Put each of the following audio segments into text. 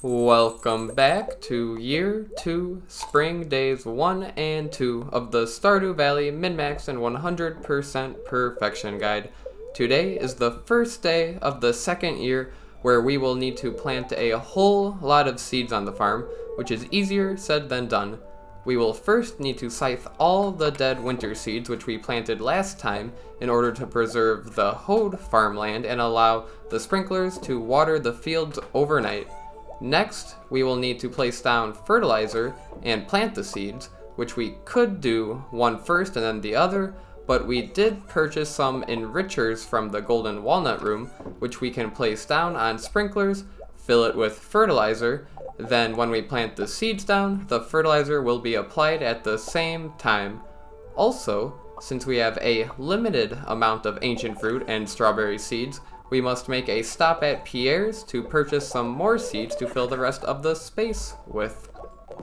Welcome back to Year 2, Spring Days 1 and 2 of the Stardew Valley Min-Max and 100% Perfection Guide. Today is the first day of the second year where we will need to plant a whole lot of seeds on the farm, which is easier said than done. We will first need to scythe all the dead winter seeds which we planted last time in order to preserve the hoed farmland and allow the sprinklers to water the fields overnight. Next, we will need to place down fertilizer and plant the seeds, which we could do one first and then the other, but we did purchase some enrichers from the Golden Walnut Room, which we can place down on sprinklers, fill it with fertilizer, then when we plant the seeds down, the fertilizer will be applied at the same time. Also, since we have a limited amount of ancient fruit and strawberry seeds, we must make a stop at Pierre's to purchase some more seeds to fill the rest of the space with.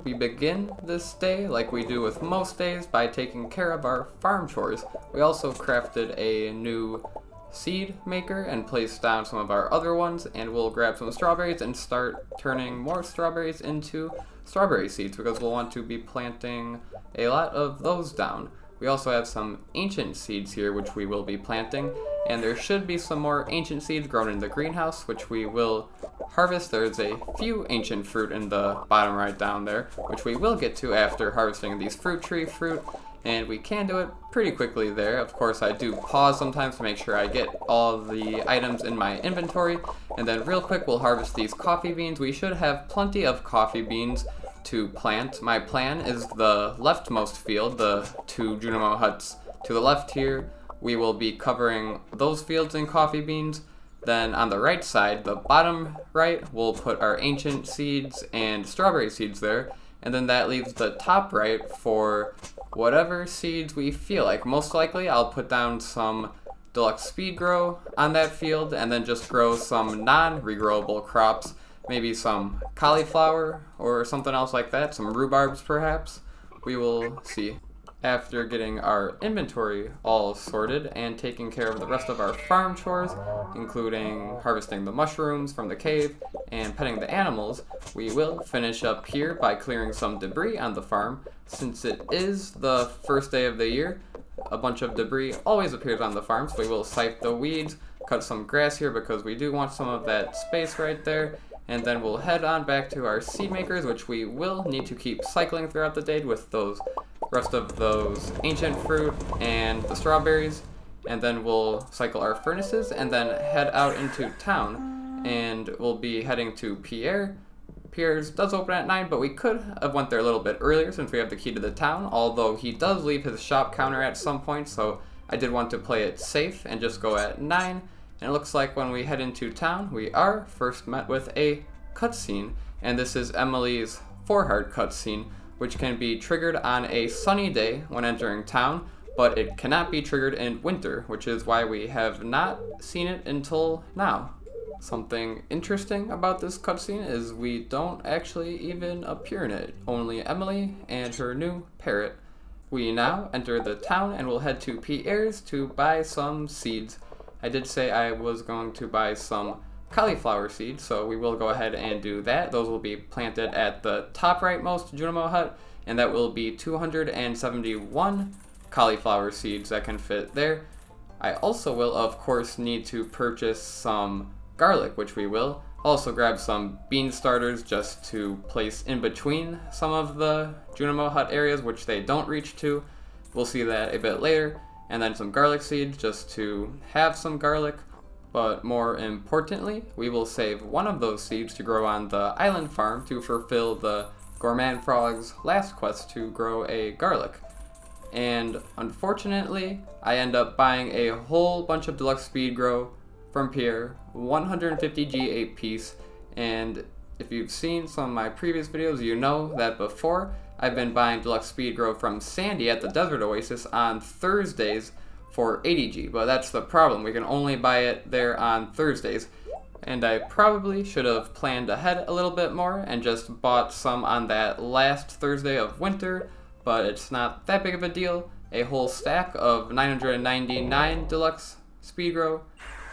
We begin this day, like we do with most days, by taking care of our farm chores. We also crafted a new seed maker and placed down some of our other ones, and we'll grab some strawberries and start turning more strawberries into strawberry seeds because we'll want to be planting a lot of those down. We also have some ancient seeds here which we will be planting, and there should be some more ancient seeds grown in the greenhouse which we will harvest. There's a few ancient fruit in the bottom right down there, which we will get to after harvesting these fruit tree fruit, and we can do it pretty quickly there. Of course, I do pause sometimes to make sure I get all the items in my inventory, and then real quick we'll harvest these coffee beans. We should have plenty of coffee beans to plant. My plan is the leftmost field, the two Junimo huts to the left here. We will be covering those fields in coffee beans. Then on the right side, the bottom right, we'll put our ancient seeds and strawberry seeds there. And then that leaves the top right for whatever seeds we feel like. Most likely I'll put down some deluxe speed grow on that field and then just grow some non-regrowable crops. Maybe some cauliflower or something else like that, some rhubarbs perhaps. We will see. After getting our inventory all sorted and taking care of the rest of our farm chores, including harvesting the mushrooms from the cave and petting the animals, we will finish up here by clearing some debris on the farm. Since it is the first day of the year, a bunch of debris always appears on the farm, so we will scythe the weeds, cut some grass here because we do want some of that space right there, and then we'll head on back to our seed makers, which we will need to keep cycling throughout the day with those rest of those ancient fruit and the strawberries, and then we'll cycle our furnaces and then head out into town, and we'll be heading to Pierre's does open at 9, but we could have went there a little bit earlier since we have the key to the town, although he does leave his shop counter at some point, so I did want to play it safe and just go at 9. And it looks like when we head into town, we are first met with a cutscene, and this is Emily's 4-heart cutscene, which can be triggered on a sunny day when entering town, but it cannot be triggered in winter, which is why we have not seen it until now. Something interesting about this cutscene is we don't actually even appear in it, only Emily and her new parrot. We now enter the town and will head to Pierre's to buy some seeds. I did say I was going to buy some cauliflower seeds, so we will go ahead and do that. Those will be planted at the top rightmost Junimo hut, and that will be 271 cauliflower seeds that can fit there. I also will, of course, need to purchase some garlic, which we will. Also grab some bean starters just to place in between some of the Junimo hut areas, which they don't reach to. We'll see that a bit later. And then some garlic seeds just to have some garlic. But more importantly, we will save one of those seeds to grow on the island farm to fulfill the Gourmand Frog's last quest to grow a garlic. And unfortunately, I end up buying a whole bunch of deluxe speed grow from Pierre, 150G a piece, and if you've seen some of my previous videos, you know that before I've been buying deluxe speed grow from Sandy at the Desert Oasis on Thursdays for 80G, but that's the problem. We can only buy it there on Thursdays, and I probably should have planned ahead a little bit more and just bought some on that last Thursday of winter, but it's not that big of a deal. A whole stack of 999 deluxe speed grow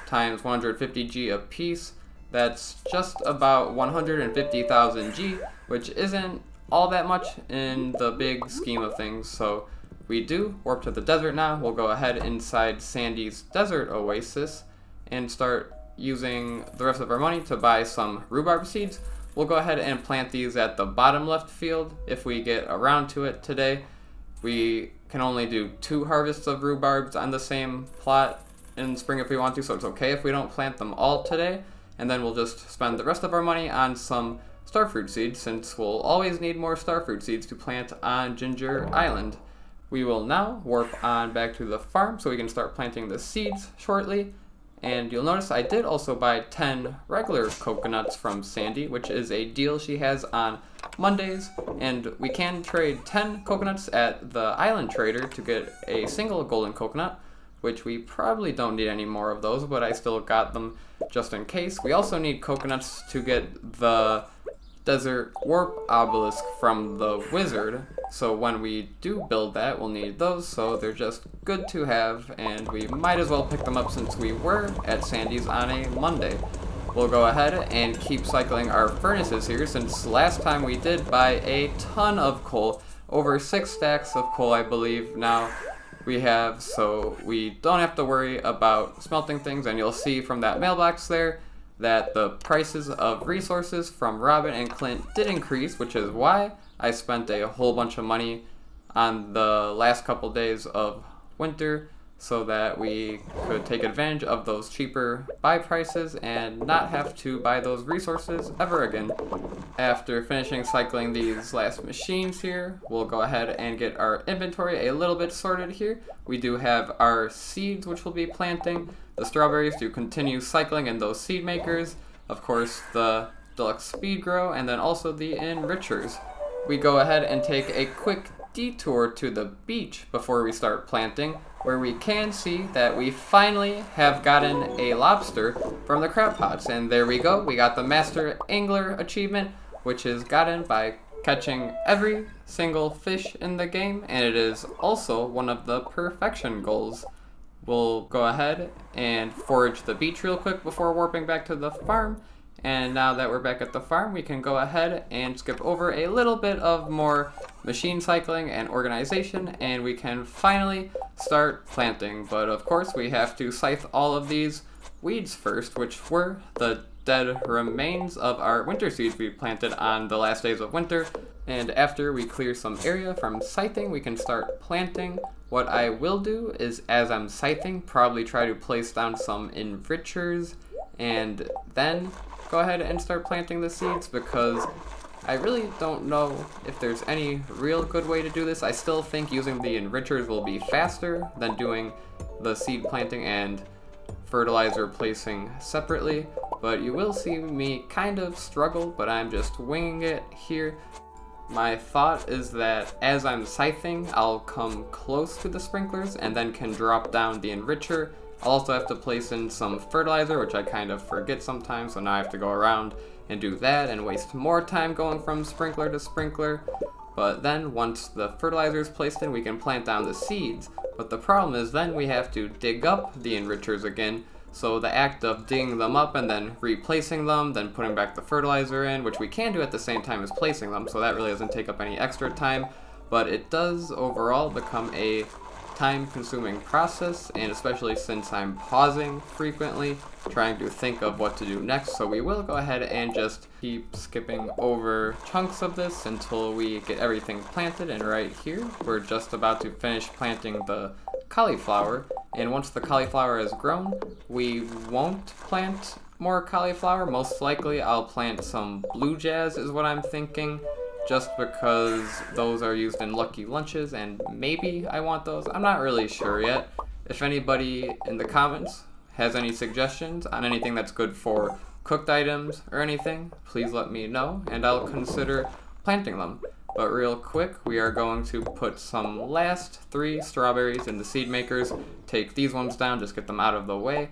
times 150G a piece. That's just about 150,000 G, which isn't all that much in the big scheme of things. So we do warp to the desert now. We'll go ahead inside Sandy's desert oasis and start using the rest of our money to buy some rhubarb seeds. We'll go ahead and plant these at the bottom left field if we get around to it today. We can only do 2 harvests of rhubarbs on the same plot in spring if we want to, so it's okay if we don't plant them all today. And then we'll just spend the rest of our money on some starfruit seeds, since we'll always need more starfruit seeds to plant on Ginger Island. We will now warp on back to the farm so we can start planting the seeds shortly. And you'll notice I did also buy 10 regular coconuts from Sandy, which is a deal she has on Mondays. And we can trade 10 coconuts at the island trader to get a single golden coconut, which we probably don't need any more of those, but I still got them just in case. We also need coconuts to get the desert warp obelisk from the wizard, so when we do build that, we'll need those, so they're just good to have, and we might as well pick them up since we were at Sandy's on a Monday. We'll go ahead and keep cycling our furnaces here, since last time we did buy a ton of coal, over 6 stacks of coal I believe now we have, so we don't have to worry about smelting things. And you'll see from that mailbox there that the prices of resources from Robin and Clint did increase, which is why I spent a whole bunch of money on the last couple days of winter, so that we could take advantage of those cheaper buy prices and not have to buy those resources ever again. After finishing cycling these last machines here, we'll go ahead and get our inventory a little bit sorted here. We do have our seeds, which we'll be planting, the strawberries to continue cycling in those seed makers, of course the deluxe speed grow, and then also the enrichers. We go ahead and take a quick detour to the beach before we start planting, where we can see that we finally have gotten a lobster from the crab pots. And there we go, we got the Master Angler achievement, which is gotten by catching every single fish in the game, and it is also one of the perfection goals. We'll go ahead and forage the beach real quick before warping back to the farm. And now that we're back at the farm, we can go ahead and skip over a little bit of more machine cycling and organization, and we can finally start planting. But of course, we have to scythe all of these weeds first, which were the dead remains of our winter seeds we planted on the last days of winter. And after we clear some area from scything, we can start planting. What I will do is, as I'm scything, probably try to place down some enrichers and then go ahead and start planting the seeds, because I really don't know if there's any real good way to do this. I still think using the enrichers will be faster than doing the seed planting and fertilizer placing separately, but you will see me kind of struggle, but I'm just winging it here. My thought is that as I'm scything, I'll come close to the sprinklers and then can drop down the enricher. I'll also have to place in some fertilizer, which I kind of forget sometimes, so now I have to go around and do that and waste more time going from sprinkler to sprinkler. But then once the fertilizer is placed in, we can plant down the seeds. But the problem is then we have to dig up the enrichers again, so the act of digging them up and then replacing them, then putting back the fertilizer in, which we can do at the same time as placing them, so that really doesn't take up any extra time, but it does overall become a time-consuming process, and especially since I'm pausing frequently, trying to think of what to do next. So we will go ahead and just keep skipping over chunks of this until we get everything planted. And right here, we're just about to finish planting the cauliflower, and once the cauliflower has grown, we won't plant more cauliflower. Most likely I'll plant some blue jazz is what I'm thinking, just because those are used in Lucky Lunches, and maybe I want those. I'm not really sure yet. If anybody in the comments has any suggestions on anything that's good for cooked items or anything, please let me know, and I'll consider planting them. But real quick, we are going to put some last 3 strawberries in the seed makers, take these ones down, just get them out of the way,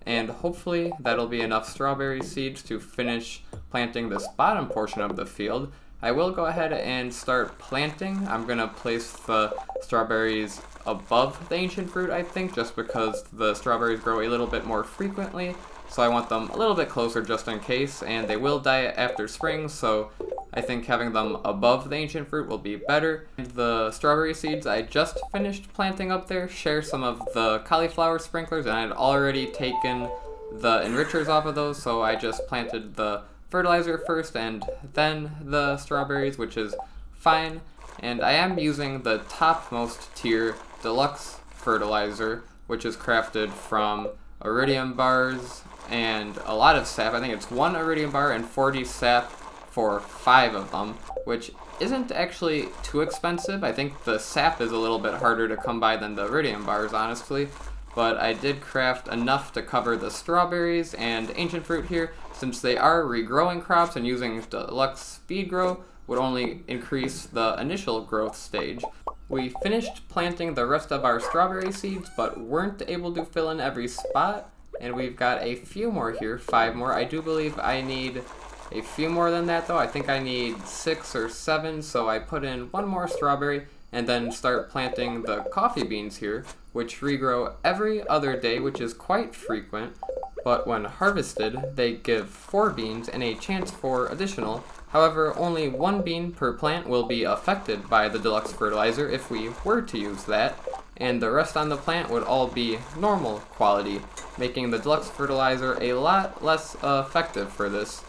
and hopefully that'll be enough strawberry seeds to finish planting this bottom portion of the field. I will go ahead and start planting. I'm going to place the strawberries above the ancient fruit, I think, just because the strawberries grow a little bit more frequently, so I want them a little bit closer just in case, and they will die after spring, so I think having them above the ancient fruit will be better. The strawberry seeds I just finished planting up there share some of the cauliflower sprinklers, and I had already taken the enrichers off of those, so I just planted the fertilizer first and then the strawberries, which is fine. And I am using the topmost tier deluxe fertilizer, which is crafted from iridium bars and a lot of sap. I think it's 1 iridium bar and 40 sap for 5 of them, which isn't actually too expensive. I think the sap is a little bit harder to come by than the iridium bars, honestly, but I did craft enough to cover the strawberries and ancient fruit here, since they are regrowing crops, and using deluxe speed grow would only increase the initial growth stage. We finished planting the rest of our strawberry seeds, but weren't able to fill in every spot, and we've got a few more here, 5 more. I do believe I need a few more than that though. I think I need 6 or 7, so I put in 1 more strawberry and then start planting the coffee beans here, which regrow every other day, which is quite frequent, but when harvested, they give 4 beans and a chance for additional. However, only 1 bean per plant will be affected by the deluxe fertilizer if we were to use that, and the rest on the plant would all be normal quality, making the deluxe fertilizer a lot less effective for this.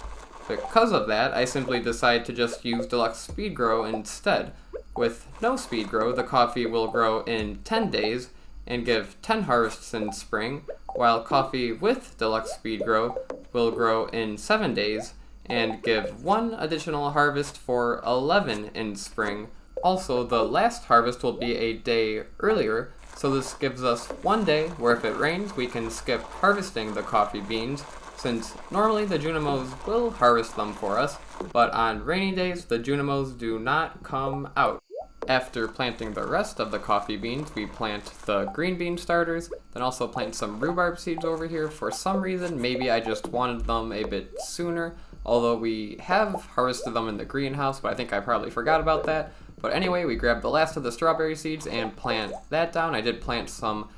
Because of that, I simply decided to just use deluxe speed grow instead. With no speed grow, the coffee will grow in 10 days and give 10 harvests in spring, while coffee with deluxe speed grow will grow in 7 days and give 1 additional harvest for 11 in spring. Also, the last harvest will be a day earlier, so this gives us 1 day where if it rains, we can skip harvesting the coffee beans, since normally the Junimos will harvest them for us, but on rainy days, the Junimos do not come out. After planting the rest of the coffee beans, we plant the green bean starters, then also plant some rhubarb seeds over here. For some reason, maybe I just wanted them a bit sooner, although we have harvested them in the greenhouse, but I think I probably forgot about that. But anyway, we grab the last of the strawberry seeds and plant that down. I did plant some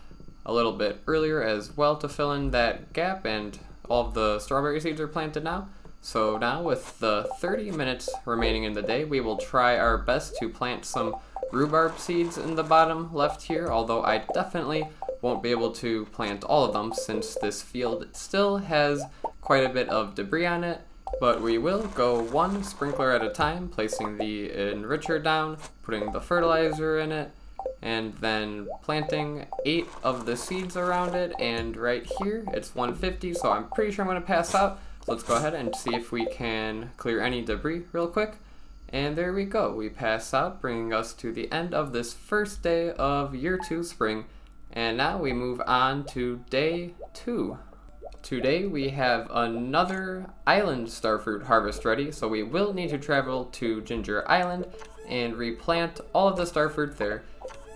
a little bit earlier as well to fill in that gap, and all of the strawberry seeds are planted now. So now, with the 30 minutes remaining in the day, we will try our best to plant some rhubarb seeds in the bottom left here, although I definitely won't be able to plant all of them since this field still has quite a bit of debris on it. But we will go 1 sprinkler at a time, placing the enricher down, putting the fertilizer in it, and then planting 8 of the seeds around it. And right here, it's 150, so I'm pretty sure I'm going to pass out. So let's go ahead and see if we can clear any debris real quick. And there we go. We pass out, bringing us to the end of this first day of year 2 spring. And now we move on to day 2. Today we have another island starfruit harvest ready, so we will need to travel to Ginger Island and replant all of the starfruit there.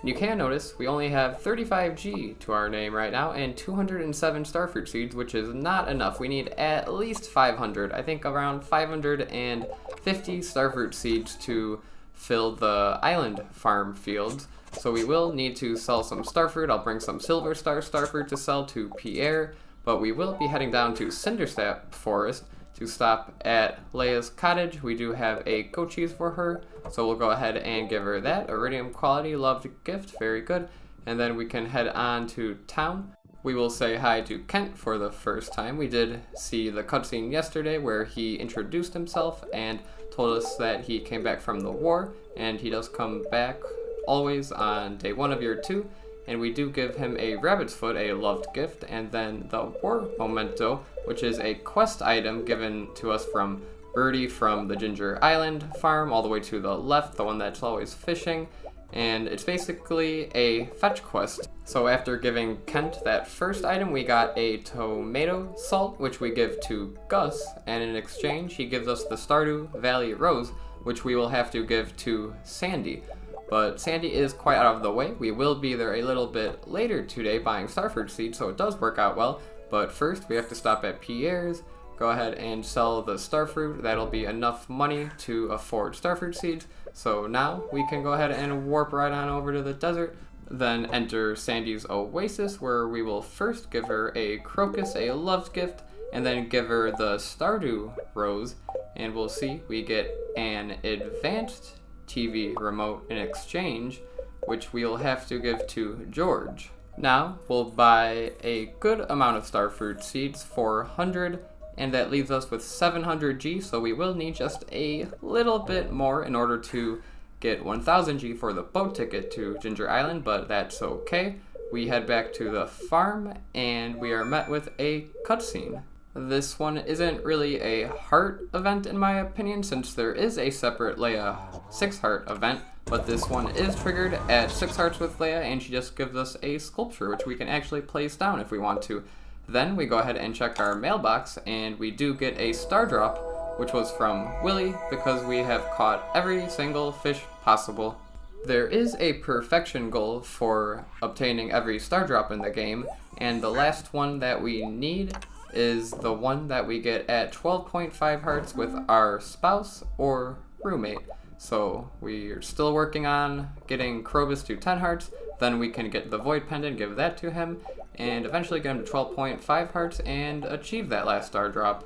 You can notice we only have 35G to our name right now and 207 starfruit seeds, which is not enough. We need at least 500, I think around 550 starfruit seeds to fill the island farm fields. So we will need to sell some starfruit. I'll bring some silver starfruit to sell to Pierre, but we will be heading down to Cindersap Forest to stop at Leia's cottage. We do have a goat cheese for her, so we'll go ahead and give her that. Iridium quality, loved gift, very good. And then we can head on to town. We will say hi to Kent for the first time. We did see the cutscene yesterday where he introduced himself and told us that he came back from the war, and he does come back always on day 1 of year 2. And we do give him a rabbit's foot, a loved gift, and then the war memento, which is a quest item given to us from Birdie from the Ginger Island farm all the way to the left, the one that's always fishing, and it's basically a fetch quest. So after giving Kent that first item, we got a tomato salt, which we give to Gus, and in exchange he gives us the Stardew Valley Rose, which we will have to give to Sandy. But Sandy is quite out of the way. We will be there a little bit later today buying starfruit seeds, so it does work out well. But first, we have to stop at Pierre's, go ahead and sell the starfruit. That'll be enough money to afford starfruit seeds. So now we can go ahead and warp right on over to the desert, then enter Sandy's oasis, where we will first give her a crocus, a loved gift, and then give her the Stardew rose, and we'll see we get an advanced TV remote in exchange, which we'll have to give to George. Now we'll buy a good amount of Starfruit seeds, 400, and that leaves us with 700 G, so we will need just a little bit more in order to get 1000 G for the boat ticket to Ginger Island, but that's okay. We head back to the farm and we are met with a cutscene. This one isn't really a heart event in my opinion, since there is a separate Leia 6 heart event, but this one is triggered at 6 hearts with Leia, and she just gives us a sculpture which we can actually place down if we want to. Then we go ahead and check our mailbox, and we do get a star drop, which was from Willie, because we have caught every single fish possible. There is a perfection goal for obtaining every star drop in the game, and the last one that we need is the one that we get at 12.5 hearts with our spouse or roommate. So we're still working on getting Krobus to 10 hearts, then we can get the Void Pendant, give that to him, and eventually get him to 12.5 hearts and achieve that last star drop.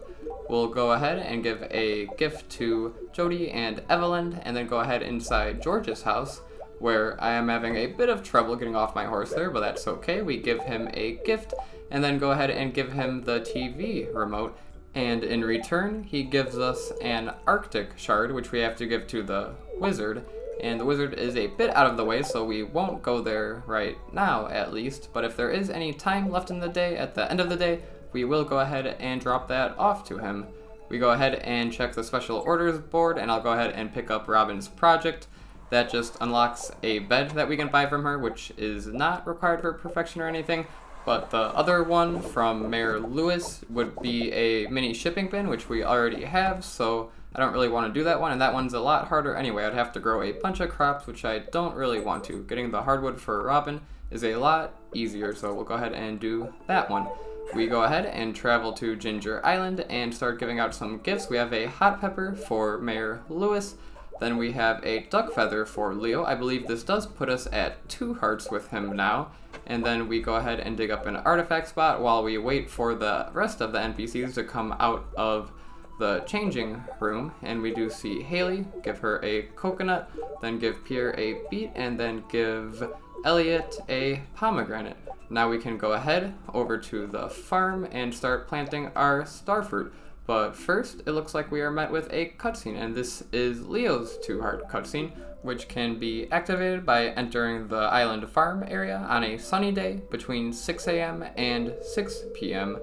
We'll go ahead and give a gift to Jody and Evelyn, and then go ahead inside George's house, where I am having a bit of trouble getting off my horse there, but that's okay. We give him a gift, and then go ahead and give him the TV remote, and in return, he gives us an Arctic shard, which we have to give to the wizard, and the wizard is a bit out of the way, so we won't go there right now, at least, but if there is any time left in the day, at the end of the day, we will go ahead and drop that off to him. We go ahead and check the special orders board, and I'll go ahead and pick up Robin's project. That just unlocks a bed that we can buy from her, which is not required for perfection or anything, but the other one from Mayor Lewis would be a mini shipping bin, which we already have, so I don't really want to do that one, and that one's a lot harder anyway. I'd have to grow a bunch of crops, which I don't really want to. Getting the hardwood for Robin is a lot easier, so we'll go ahead and do that one. We go ahead and travel to Ginger Island and start giving out some gifts. We have a hot pepper for Mayor Lewis. Then we have a duck feather for Leo. I believe this does put us at 2 hearts with him now. And then we go ahead and dig up an artifact spot while we wait for the rest of the NPCs to come out of the changing room. And we do see Haley, give her a coconut, then give Pierre a beet, and then give Elliot a pomegranate. Now we can go ahead over to the farm and start planting our starfruit. But first, it looks like we are met with a cutscene, and this is Leo's 2-heart cutscene, which can be activated by entering the island farm area on a sunny day between 6 a.m. and 6 p.m.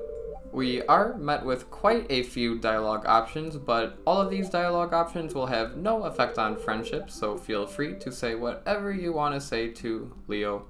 We are met with quite a few dialogue options, but all of these dialogue options will have no effect on friendship, so feel free to say whatever you want to say to Leo.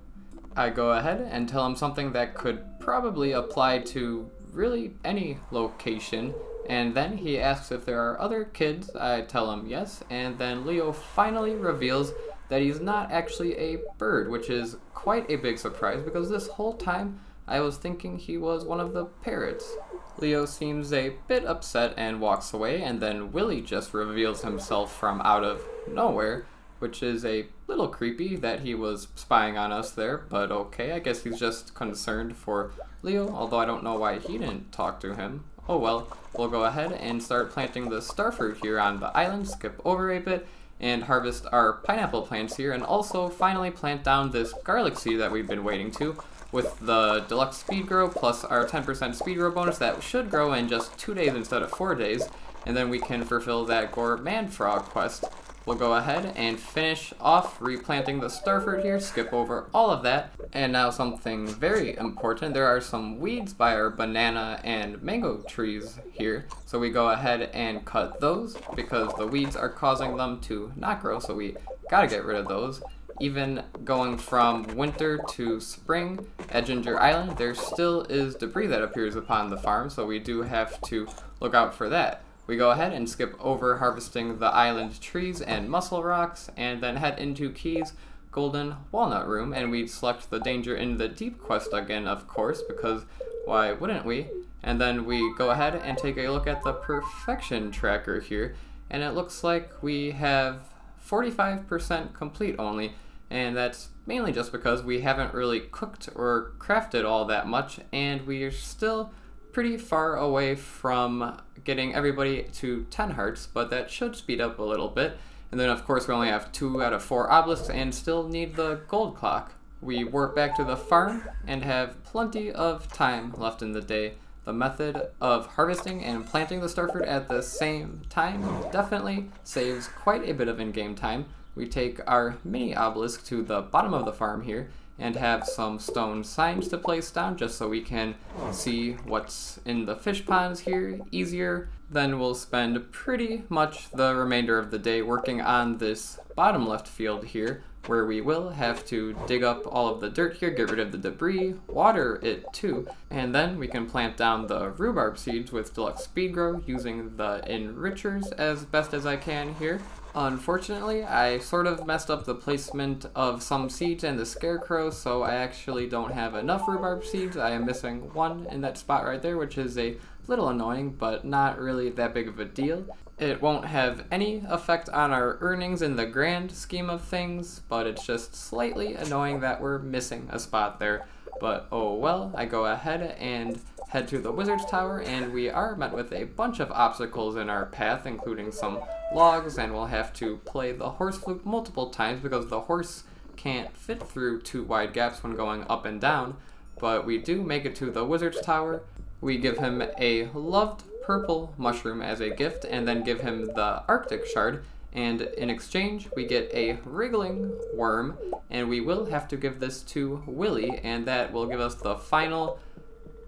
I go ahead and tell him something that could probably apply to really any location, and then he asks if there are other kids. I tell him yes, and then Leo finally reveals that he's not actually a bird, which is quite a big surprise because this whole time I was thinking he was one of the parrots. Leo seems a bit upset and walks away, and then Willie just reveals himself from out of nowhere, which is a little creepy that he was spying on us there, but okay, I guess he's just concerned for Leo, although I don't know why he didn't talk to him. Oh well, we'll go ahead and start planting the starfruit here on the island, skip over a bit, and harvest our pineapple plants here, and also finally plant down this garlic seed that we've been waiting to, with the deluxe speed grow plus our 10% speed grow bonus that should grow in just 2 days instead of 4 days, and then we can fulfill that gourmand frog quest. We'll go ahead and finish off replanting the starfruit here, skip over all of that, and now something very important. There are some weeds by our banana and mango trees here, so we go ahead and cut those because the weeds are causing them to not grow, so we gotta get rid of those. Even going from winter to spring at Ginger Island, there still is debris that appears upon the farm, so we do have to look out for that. We go ahead and skip over harvesting the island trees and mussel rocks, and then head into Key's Golden Walnut Room, and we select the Danger in the Deep quest again, of course, because why wouldn't we? And then we go ahead and take a look at the perfection tracker here, and it looks like we have 45% complete only, and that's mainly just because we haven't really cooked or crafted all that much, and we are still pretty far away from getting everybody to 10 hearts, but that should speed up a little bit. And then of course we only have 2 out of 4 obelisks and still need the gold clock. We warp back to the farm and have plenty of time left in the day. The method of harvesting and planting the starfruit at the same time definitely saves quite a bit of in-game time. We take our mini obelisk to the bottom of the farm here and have some stone signs to place down just so we can see what's in the fish ponds here easier. Then we'll spend pretty much the remainder of the day working on this bottom left field here, where we will have to dig up all of the dirt here, get rid of the debris, water it too, and then we can plant down the rhubarb seeds with deluxe speed grow using the enrichers as best as I can here. Unfortunately, I sort of messed up the placement of some seeds and the scarecrow, so I actually don't have enough rhubarb seeds. I am missing 1 in that spot right there, which is a little annoying, but not really that big of a deal. It won't have any effect on our earnings in the grand scheme of things, but it's just slightly annoying that we're missing a spot there. But oh well, I go ahead and head to the wizard's tower, and we are met with a bunch of obstacles in our path, including some logs, and we'll have to play the horse flute multiple times because the horse can't fit through 2 wide gaps when going up and down. But we do make it to the wizard's tower. We give him a loved purple mushroom as a gift, and then give him the Arctic shard, and in exchange we get a wriggling worm, and we will have to give this to Willy, and that will give us the final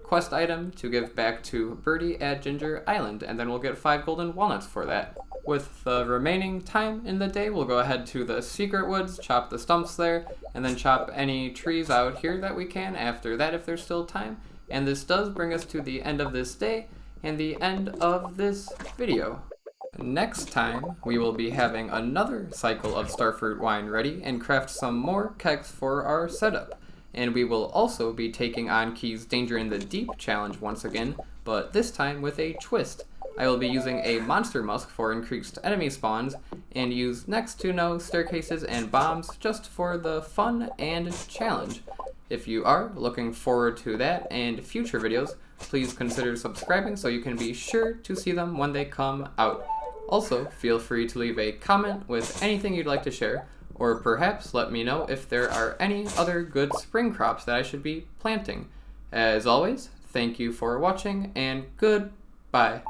quest item to give back to Birdie at Ginger Island, and then we'll get 5 golden walnuts for that. With the remaining time in the day, we'll go ahead to the secret woods, chop the stumps there, and then chop any trees out here that we can after that if there's still time. And this does bring us to the end of this day and the end of this video. Next time, we will be having another cycle of starfruit wine ready and craft some more kegs for our setup. And we will also be taking on Key's Danger in the Deep challenge once again, but this time with a twist. I will be using a monster musk for increased enemy spawns, and use next to no staircases and bombs just for the fun and challenge. If you are looking forward to that and future videos, please consider subscribing so you can be sure to see them when they come out. Also, feel free to leave a comment with anything you'd like to share, or perhaps let me know if there are any other good spring crops that I should be planting. As always, thank you for watching, and goodbye.